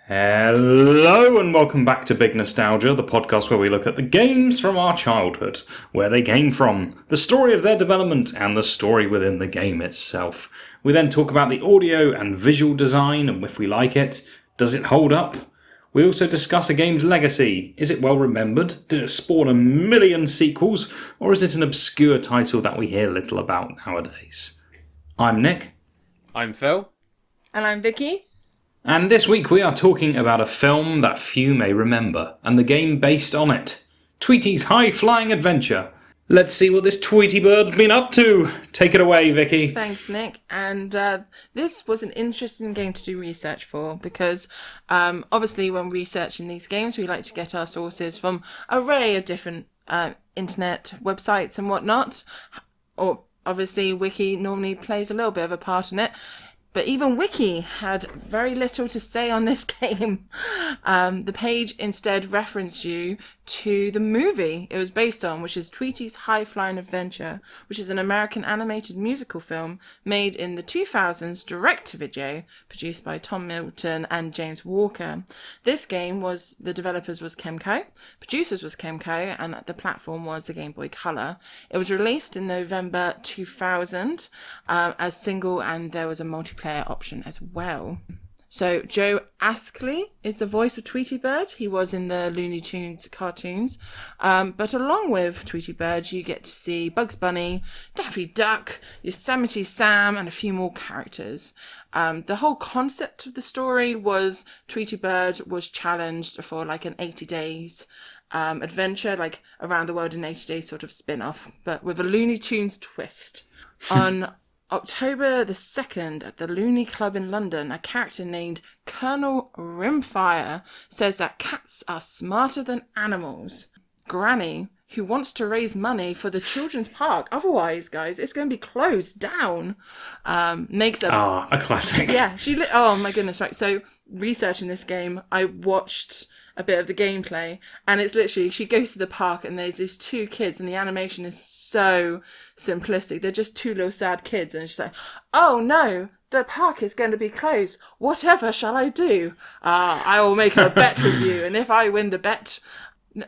Hello and welcome back to Big Nostalgia, the podcast where we look at the games from our childhood, where they came from, the story of their development, and the story within the game itself. We then talk about the audio and visual design and if we like it. Does it hold up? We also discuss a game's legacy. Is it well remembered? Did it spawn a million sequels? Or is it an obscure title that we hear little about nowadays? I'm Nick. I'm Phill. And I'm Vicky. And this week we are talking about a film that few may remember, and the game based on it. Tweety's high-flying adventure. Let's see what this Tweety bird's been up to. Take it away, Vicky. Thanks, Nick. And this was an interesting game to do research for because obviously when researching these games, we like to get our sources from an array of different internet websites and whatnot. Or obviously Wiki normally plays a little bit of a part in it. But even Wiki had very little to say on this game. The page instead referenced you to the movie it was based on, which is Tweety's High-Flying Adventure, which is an American animated musical film made in the 2000s direct-to-video, produced by Tom Milton and James Walker. This game the developers was Kemco, producers was Kemco, and the platform was the Game Boy Color. It was released in November 2000 as single, and there was a multiplayer option as well. So Joe Astley is the voice of Tweety Bird. He was in the Looney Tunes cartoons. But along with Tweety Bird, you get to see Bugs Bunny, Daffy Duck, Yosemite Sam, and a few more characters. The whole concept of the story was Tweety Bird was challenged for like an 80 days adventure, like around the world in 80 days sort of spin-off, but with a Looney Tunes twist. On October the 2nd at the Looney Club in London, a character named Colonel Rimfire says that cats are smarter than animals. Granny, who wants to raise money for the children's park, otherwise, guys, it's going to be closed down, makes a classic. Yeah, oh my goodness, right. So researching this game, I watched a bit of the gameplay, and it's literally, she goes to the park and there's these two kids and the animation is so simplistic. They're just two little sad kids, and she's like, oh no, the park is going to be closed. Whatever shall I do? I will make a bet with you, and if I win the bet...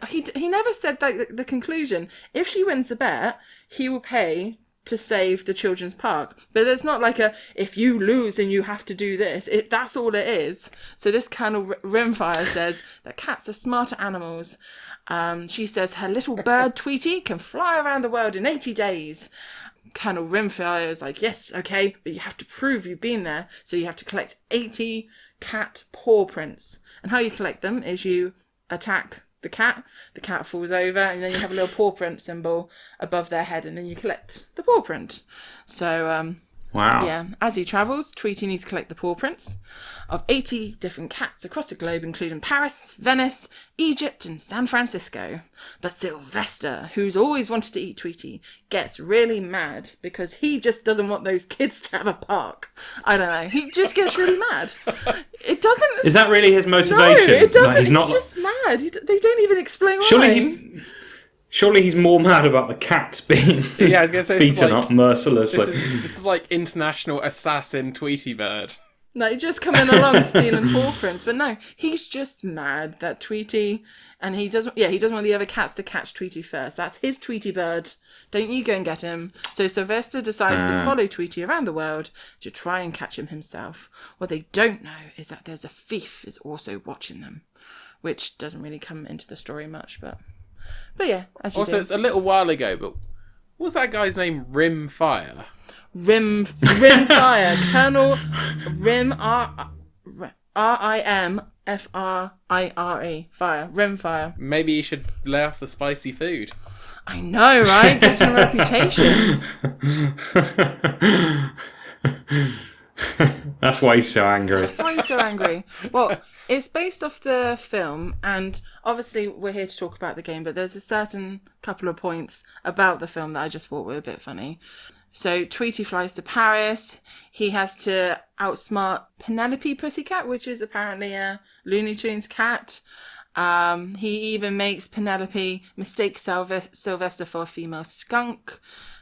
He never said like the conclusion. If she wins the bet, he will pay to save the children's park. But there's not like if you lose and you have to do this. That's all it is. So this Colonel Rimfire says that cats are smarter animals. She says her little bird Tweety can fly around the world in 80 days. Colonel Rimfire is like, yes, okay, but you have to prove you've been there. So you have to collect 80 cat paw prints. And how you collect them is you attack the cat falls over, and then you have a little paw print symbol above their head, and then you collect the paw print. So wow. Yeah, as he travels, Tweety needs to collect the paw prints of 80 different cats across the globe, including Paris, Venice, Egypt, and San Francisco. But Sylvester, who's always wanted to eat Tweety, gets really mad because he just doesn't want those kids to have a park. I don't know. He just gets really mad. It doesn't... Is that really his motivation? No, it doesn't. Like, he's not... just mad. They don't even explain why. Surely he's more mad about the cats being Yeah, I was gonna say, beaten up mercilessly. This is like international assassin Tweety Bird. No, he's just coming along stealing paw prints. But no, he's just mad that Tweety, and he doesn't want the other cats to catch Tweety first. That's his Tweety Bird. Don't you go and get him. So Sylvester decides to follow Tweety around the world to try and catch him himself. What they don't know is that there's a thief is also watching them, which doesn't really come into the story much, but yeah, as you Also, do. it's a little while ago, but what was that guy's name? Rimfire? Rimfire. Colonel R-I-M-F-R-I-R-E. Fire. Rimfire. Maybe you should lay off the spicy food. I know, right? Getting a reputation. That's why he's so angry. That's why he's so angry. Well, it's based off the film, and obviously we're here to talk about the game, but there's a certain couple of points about the film that I just thought were a bit funny. So Tweety flies to Paris. He has to outsmart Penelope Pussycat, which is apparently a Looney Tunes cat. He even makes Penelope mistake Sylvester for a female skunk.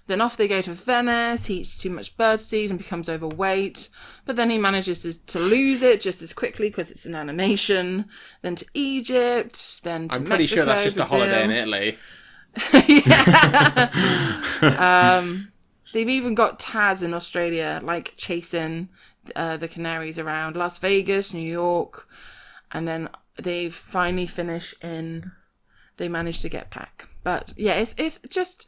Then off they go to Venice. He eats too much birdseed and becomes overweight. But then he manages to lose it just as quickly because it's an animation. Then to Egypt. Then to I'm pretty Mexico, sure that's just Brazil. a holiday in Italy. They've even got Taz in Australia, like chasing the canaries around Las Vegas, New York. And then they finally finish in... They manage to get back. But yeah, it's just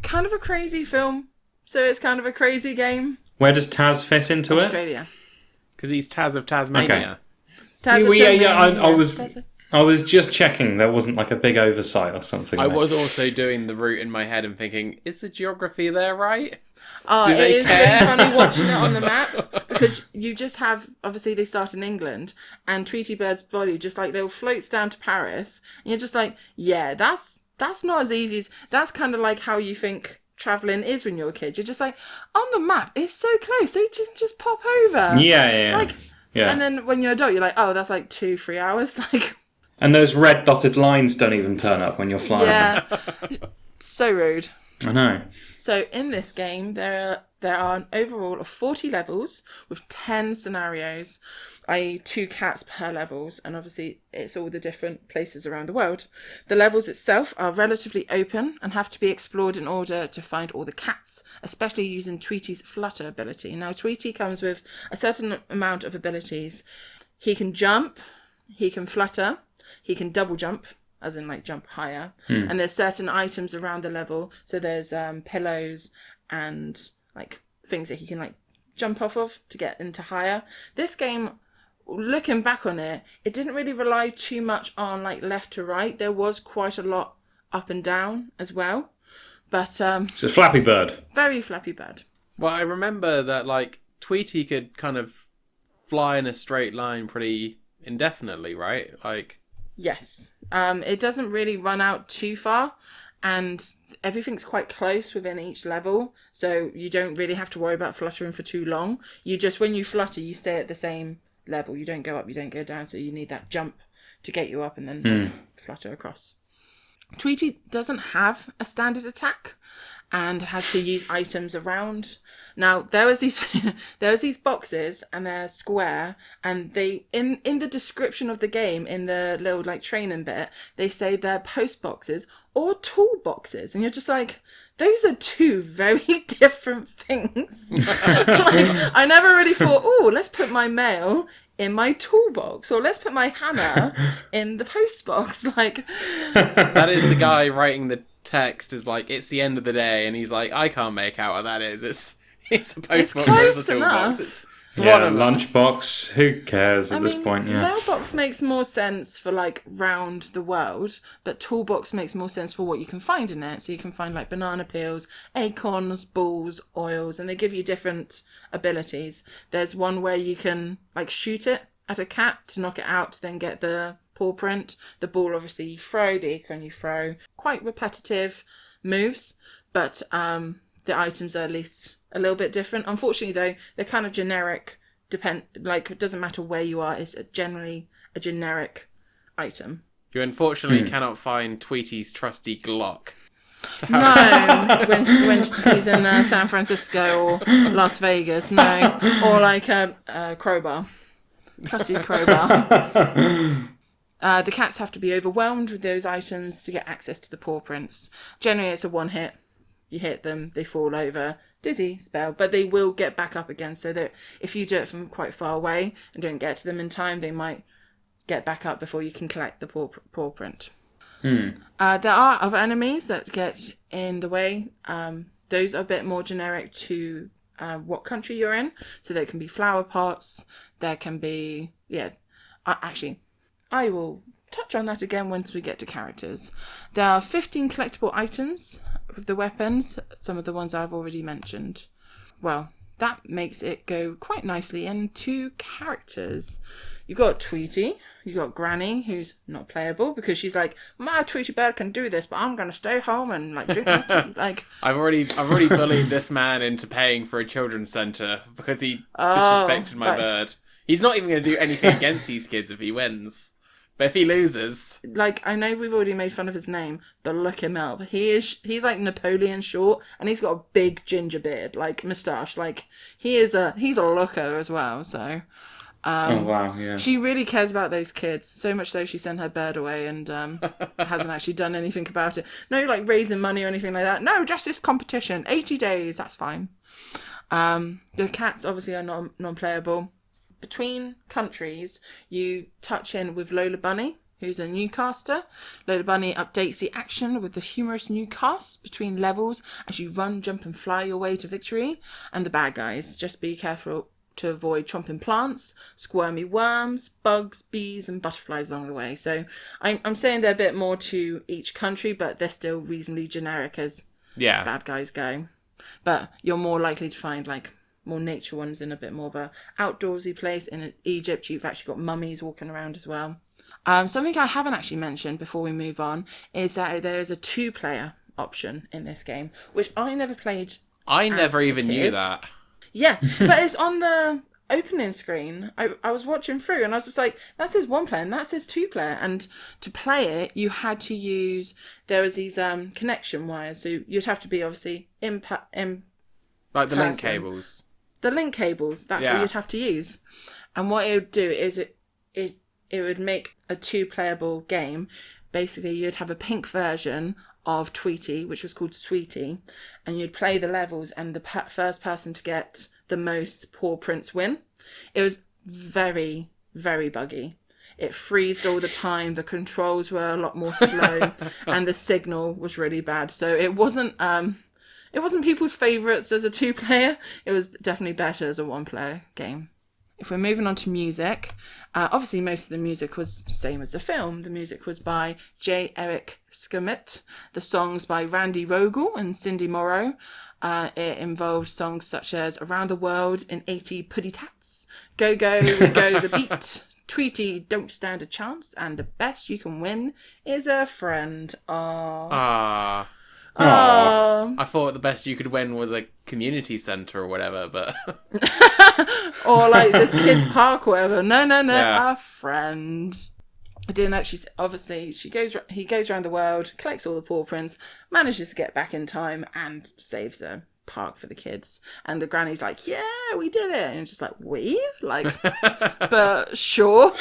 kind of a crazy film. So it's kind of a crazy game. Where does Taz fit into Australia. Because he's Taz of Tasmania. Taz of Tasmania. I was just checking there wasn't like a big oversight or something. I there. was also doing the route in my head and thinking, is the geography there right? Oh, Do it they is care? really funny watching it on the map because you just have, obviously they start in England and Tweety Bird's body just like they'll floats down to Paris and you're just like, yeah, that's not as easy as, that's kind of like how you think travelling is when you're a kid. You're just like, on the map, it's so close, they just pop over. Yeah. Like, yeah. And then when you're an adult, you're like, oh, that's like 2-3 hours. Like, and those red dotted lines don't even turn up when you're flying. yeah, so rude. I know. So in this game, there are an overall of 40 levels with 10 scenarios, i.e. 2 cats per levels, and obviously it's all the different places around the world. The levels itself are relatively open and have to be explored in order to find all the cats, especially using Tweety's flutter ability. Now Tweety comes with a certain amount of abilities. He can jump, he can flutter, he can double jump, as in like jump higher, and there's certain items around the level, so there's pillows and like things that he can like jump off of to get into higher. This game, looking back on it, it didn't really rely too much on like left to right. There was quite a lot up and down as well, but It's a Flappy Bird. very Flappy Bird. Well, I remember that like Tweety could kind of fly in a straight line pretty indefinitely, right? Like, Yes. It doesn't really run out too far, and everything's quite close within each level, so you don't really have to worry about fluttering for too long. You just, when you flutter, you stay at the same level. You don't go up, you don't go down, so you need that jump to get you up and then flutter across. Tweety doesn't have a standard attack and has to use items around. Now there was these boxes and they're square, and they in the description of the game, in the little like training bit, they say they're post boxes or tool boxes, and you're just like, those are two very different things. Like, I never really thought, oh, let's put my mail in my toolbox, or let's put my hammer in the post box. Like, that is the guy writing the text is like, it's the end of the day, and he's like, I can't make out what that is. It's a post box, close it's a enough. toolbox. It's Yeah, one of them. LaunchBox. Who cares at this point? Yeah. Mailbox makes more sense for like round the world, but toolbox makes more sense for what you can find in it. So you can find like banana peels, acorns, balls, oils, and they give you different abilities. There's one where you can like shoot it at a cat to knock it out to then get the paw print. The ball obviously you throw, the acorn you throw. Quite repetitive moves, but the items are at least a little bit different. Unfortunately though, they're kind of generic. Like, it doesn't matter where you are, it's generally a generic item. You unfortunately cannot find Tweety's trusty Glock. No, when he's in San Francisco or Las Vegas, no. Or like a crowbar. Trusty crowbar. The cats have to be overwhelmed with those items to get access to the paw prints. Generally it's a one hit. You hit them, they fall over, dizzy spell, but they will get back up again, so that if you do it from quite far away and don't get to them in time, they might get back up before you can collect the paw print. There are other enemies that get in the way. Those are a bit more generic to what country you're in. So there can be flower pots, there can be, actually, I will touch on that again once we get to characters. There are 15 collectible items with the weapons, some of the ones I've already mentioned. Well, that makes it go quite nicely into characters. You've got Tweety, you've got Granny, who's not playable because she's like, my Tweety Bird can do this, but I'm gonna stay home and like drink my tea. Like, I've already bullied this man into paying for a children's centre because he disrespected my bird. He's not even going to do anything against these kids if he wins. But if he loses... Like, I know we've already made fun of his name, but look him up. He's like Napoleon short, and he's got a big ginger beard, like moustache. Like, he's a looker as well, so... oh, wow, yeah. She really cares about those kids, so much so she sent her bird away and hasn't actually done anything about it. No, like, raising money or anything like that. No, just this competition. 80 days, that's fine. The cats, obviously, are non-playable. Between countries, you touch in with Lola Bunny, who's a new caster. Lola Bunny updates the action with the humorous new casts between levels as you run, jump and fly your way to victory. And the bad guys, just be careful to avoid chomping plants, squirmy worms, bugs, bees and butterflies along the way. So I'm saying they're a bit more to each country, but they're still reasonably generic as bad guys go. But you're more likely to find like more nature ones in a bit more of a outdoorsy place. In Egypt, you've actually got mummies walking around as well. Something I haven't actually mentioned before we move on is that there is a 2-player option in this game, which I never played. I never even knew that. Yeah, but it's on the opening screen. I was watching through and I was just like, that says 1 player and that says 2 player. And to play it, you had to use, there was these connection wires. So you'd have to be obviously in like the link cables. The link cables, that's what you'd have to use. And what it would do is it would make a 2-playable game. Basically, you'd have a pink version of Tweety, which was called Tweety, and you'd play the levels and the first person to get the most paw prints win. It was very, very buggy. It freezed all the time, the controls were a lot more slow, and the signal was really bad. So it wasn't people's favourites as a 2-player. It was definitely better as a 1-player game. If we're moving on to music, obviously most of the music was the same as the film. The music was by J. Eric Skermitt. The songs by Randy Rogel and Cindy Morrow. It involved songs such as Around the World in 80 Puddy Tats, Go Go, We Go the Beat, Tweety, Don't Stand a Chance, and The Best You Can Win is a Friend. Aww. I thought the best you could win was a community centre or whatever, but... or like this kid's park or whatever. No, a friend. I didn't actually... Obviously, he goes around the world, collects all the paw prints, manages to get back in time and saves a park for the kids. And the granny's like, yeah, we did it. And it's just like, we? Like, but sure.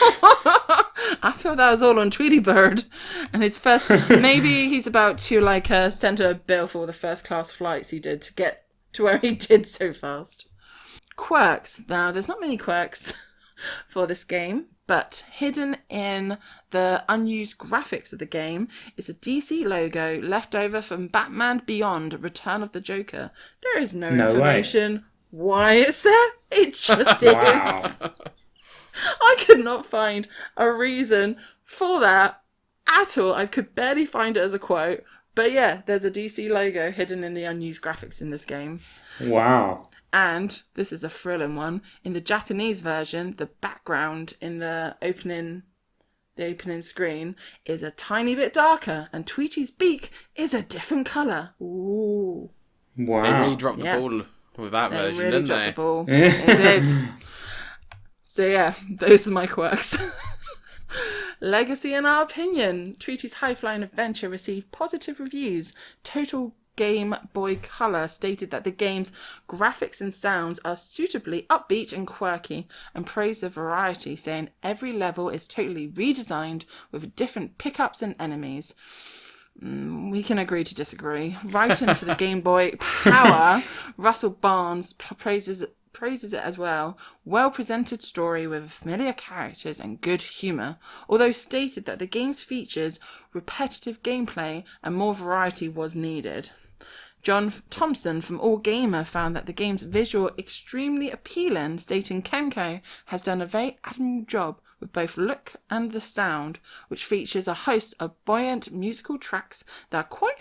I thought that was all on Tweety Bird. And his first... Maybe he's about to like send a bill for all the first class flights he did to get to where he did so fast. Quirks. Now, there's not many quirks for this game, but hidden in the unused graphics of the game is a DC logo left over from Batman Beyond: Return of the Joker. There is no information why it's there. It just is. I could not find a reason for that at all. I could barely find it as a quote. But yeah, there's a DC logo hidden in the unused graphics in this game. Wow. And this is a thrilling one. In the Japanese version, the background in the opening screen is a tiny bit darker, and Tweety's beak is a different colour. Ooh. Wow. They really dropped the ball with that version, really didn't dropped they? The ball. They did. So yeah, those are my quirks. Legacy in our opinion. Tweety's high-flying adventure received positive reviews. Total Game Boy Color stated that the game's graphics and sounds are suitably upbeat and quirky, and praised the variety, saying every level is totally redesigned with different pickups and enemies. We can agree to disagree. Writing for the Game Boy Power, Russell Barnes praises it as well. Well-presented story with familiar characters and good humour, although stated that the game's features repetitive gameplay and more variety was needed. John Thompson from All Gamer found that the game's visual extremely appealing, stating Kemco has done a very admirable job with both look and the sound, which features a host of buoyant musical tracks that are quite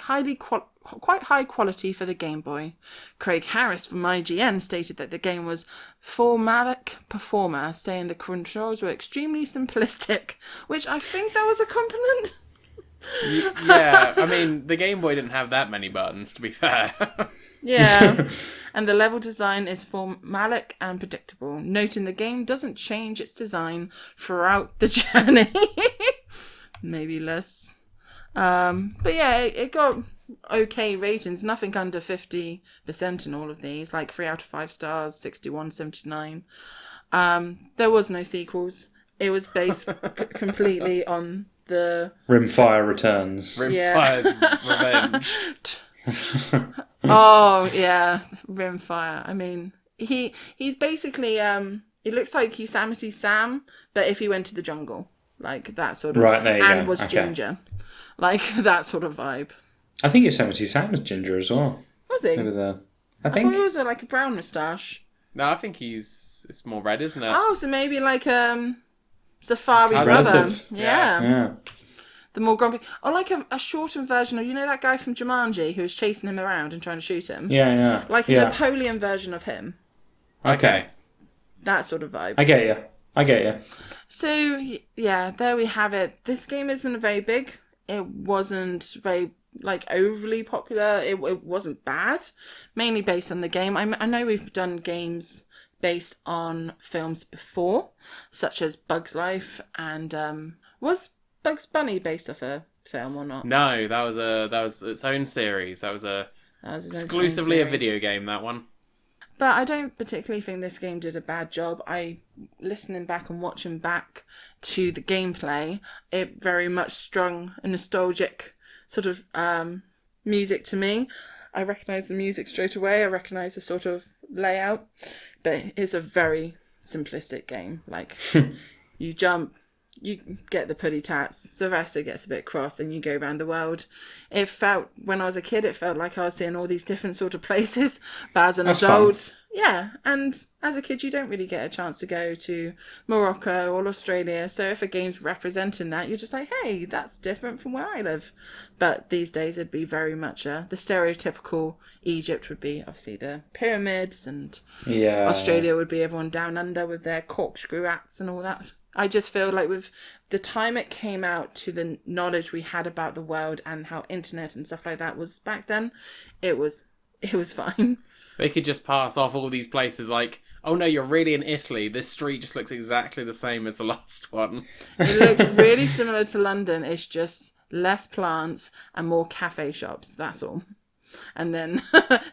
high quality for the Game Boy. Craig Harris from IGN stated that the game was formalic performer, saying the controls were extremely simplistic, which I think that was a compliment. Yeah, I mean, the Game Boy didn't have that many buttons, to be fair. Yeah, and the level design is formalic and predictable, noting the game doesn't change its design throughout the journey. maybe less. But yeah, it got okay ratings, nothing under 50% in all of these, like 3 out of 5 stars, 61, 79. There was no sequels. It was based completely on the Rimfire Returns. Rimfire's Revenge. Oh yeah, Rimfire. I mean, he's basically he looks like Yosemite Sam, but if he went to the jungle, like that sort of, Right, there you and go. was Okay. ginger, like that sort of vibe. I think Yosemite Sam's ginger as well. Was he? Over there. I I think. thought it was like a brown moustache. No, I think it's more red, isn't it? Oh, so maybe like Safari Relative. brother. Yeah. Yeah. The more grumpy, or like a shortened version of, you know, that guy from Jumanji who was chasing him around and trying to shoot him. Yeah. Like a yeah. Napoleon version of him. Okay. That sort of vibe. I get you. So, yeah, there we have it. This game isn't very big. It wasn't very, like, overly popular. It wasn't bad. Mainly based on the game. I know we've done games based on films before, such as Bug's Life, and was Bugs Bunny based off a film or not? No, that was its own series. That was That was his own exclusively a series. video game, that one. But I don't particularly think this game did a bad job. Listening back and watching back to the gameplay, it very much strung a nostalgic sort of music to me. I recognise the music straight away. I recognise the sort of layout. But it's a very simplistic game. Like, you jump, you get the putty tats, Sylvester gets a bit cross, and you go around the world. It felt, when I was a kid, it felt like I was seeing all these different sort of places. But as an That's adult, yeah, and as a kid, you don't really get a chance to go to Morocco or Australia. So if a game's representing that, you're just like, hey, that's different from where I live. But these days, it'd be very much the stereotypical Egypt would be obviously the pyramids, and Yeah. Australia would be everyone down under with their corkscrew hats and all that. I just feel like with the time it came out to the knowledge we had about the world and how internet and stuff like that was back then, it was fine. They could just pass off all these places like, oh no, you're really in Italy. This street just looks exactly the same as the last one. It looks really similar to London. It's just less plants and more cafe shops. That's all. And then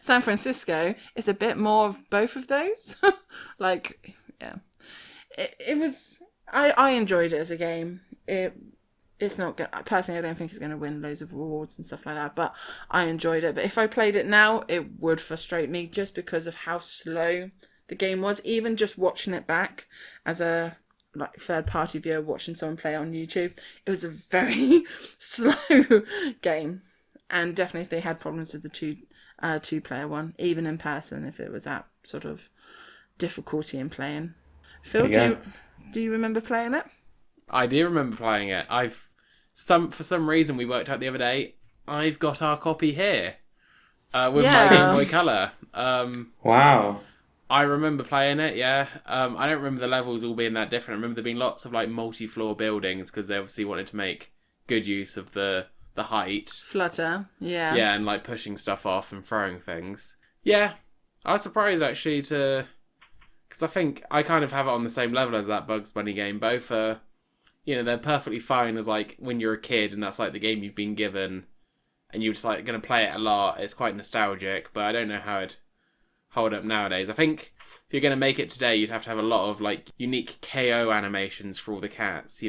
San Francisco is a bit more of both of those. Like, yeah. It was... I enjoyed it as a game. It's not good. Personally, I don't think it's going to win loads of awards and stuff like that, but I enjoyed it. But if I played it now, it would frustrate me just because of how slow the game was. Even just watching it back as a third-party viewer, watching someone play on YouTube, it was a very slow game. And definitely if they had problems with the two-player one, even in person, if it was that sort of difficulty in playing. Phil, do you remember playing it? I do remember playing it. For some reason we worked out the other day, I've got our copy here with my Game Boy Color. Wow. I remember playing it, yeah. I don't remember the levels all being that different. I remember there being lots of like multi-floor buildings because they obviously wanted to make good use of the height. Flutter, yeah. Yeah, and like pushing stuff off and throwing things. Yeah, I was surprised actually because I think I kind of have it on the same level as that Bugs Bunny game. Both are, they're perfectly fine as like when you're a kid and that's like the game you've been given and you're just like going to play it a lot. It's quite nostalgic, but I don't know how it'd hold up nowadays. I think if you're going to make it today, you'd have to have a lot of like unique KO animations for all the cats,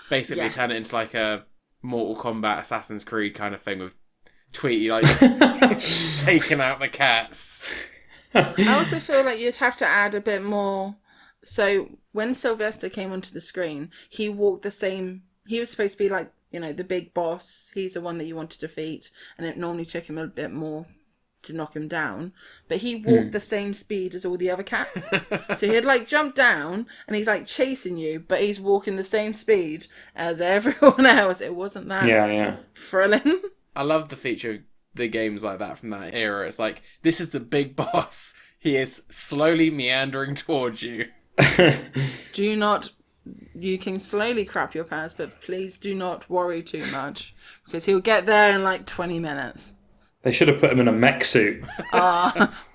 Basically turn it into like a Mortal Kombat Assassin's Creed kind of thing with Tweety like taking out the cats. I also feel like you'd have to add a bit more. So when Sylvester came onto the screen, he walked the same. He was supposed to be like, the big boss. He's the one that you want to defeat. And it normally took him a bit more to knock him down. But he walked the same speed as all the other cats. So he'd like jump down and he's like chasing you, but he's walking the same speed as everyone else. It wasn't that thrilling. I love the feature of the games like that from that era. It's like, this is the big boss. He is slowly meandering towards you. You can slowly crap your pants, but please do not worry too much because he'll get there in like 20 minutes. They should have put him in a mech suit.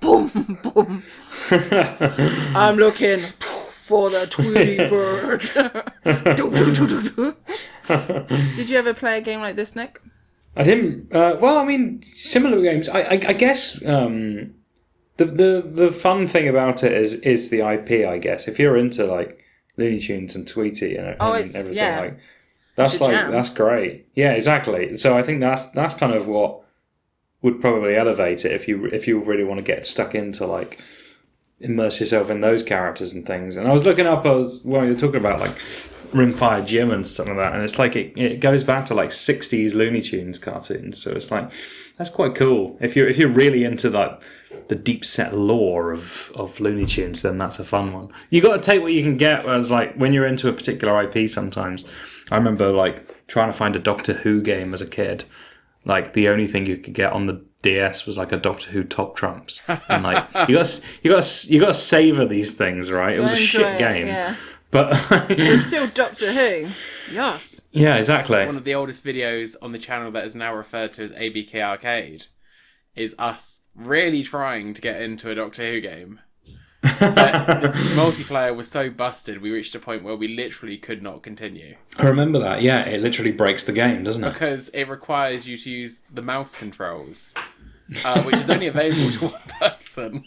Boom, boom. I'm looking for the Tweety bird. Did you ever play a game like this, Nick? I didn't. Well, I mean, similar games. I guess the fun thing about it is the IP. I guess if you're into like Looney Tunes and Tweety and everything, like that's great. Yeah, exactly. So I think that's kind of what would probably elevate it if you really want to get stuck into like immerse yourself in those characters and things. And I was looking up, when you were talking about like Rimfire Jim and stuff like that, and it's like it goes back to like 60s Looney Tunes cartoons. So it's like that's quite cool. If you're really into like the deep set lore of Looney Tunes, then that's a fun one. You got to take what you can get. Whereas like when you're into a particular IP, sometimes I remember like trying to find a Doctor Who game as a kid. Like the only thing you could get on the DS was like a Doctor Who Top Trumps, and like you got to savor these things, right? It was a shit game, yeah. But It's still Doctor Who. Yes. Yeah, exactly. One of the oldest videos on the channel that is now referred to as ABK Arcade is us really trying to get into a Doctor Who game. But the multiplayer was so busted, we reached a point where we literally could not continue. I remember that. Yeah, it literally breaks the game, doesn't it? Because it requires you to use the mouse controls, which is only available to one person.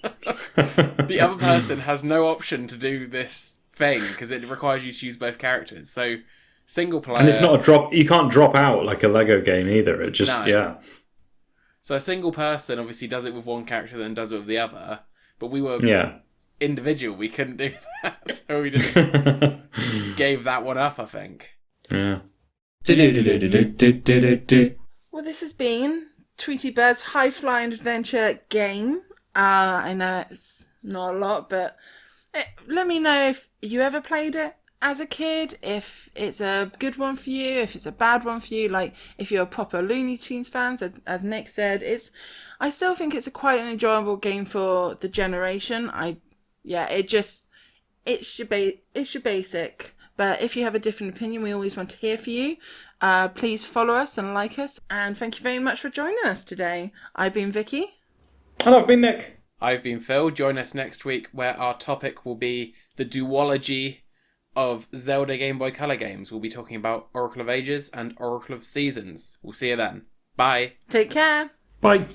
The other person has no option to do this thing because it requires you to use both characters. So single player, and it's not a drop. You can't drop out like a Lego game either. It just So a single person obviously does it with one character, then does it with the other. But we were individual. We couldn't do that, so we just gave that one up, I think. Yeah. Well, this has been Tweety Bird's High Flying Adventure game. I know it's not a lot, but let me know if you ever played it as a kid, if it's a good one for you, if it's a bad one for you, like if you're a proper Looney Tunes fan, as Nick said. I still think it's quite an enjoyable game for the generation. It's your basic. But if you have a different opinion, we always want to hear from you. Please follow us and like us. And thank you very much for joining us today. I've been Vicky. And I've been Nick. I've been Phill. Join us next week where our topic will be the duology of Zelda Game Boy Color games. We'll be talking about Oracle of Ages and Oracle of Seasons. We'll see you then. Bye. Take care. Bye.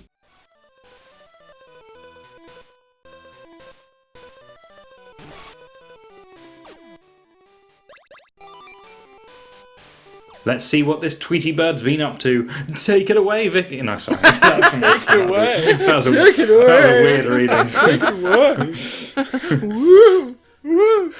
Let's see what this Tweety Bird's been up to. Take it away, Vicky. No, sorry. Take it away. That was a weird reading. Take it away. Woo! Woo!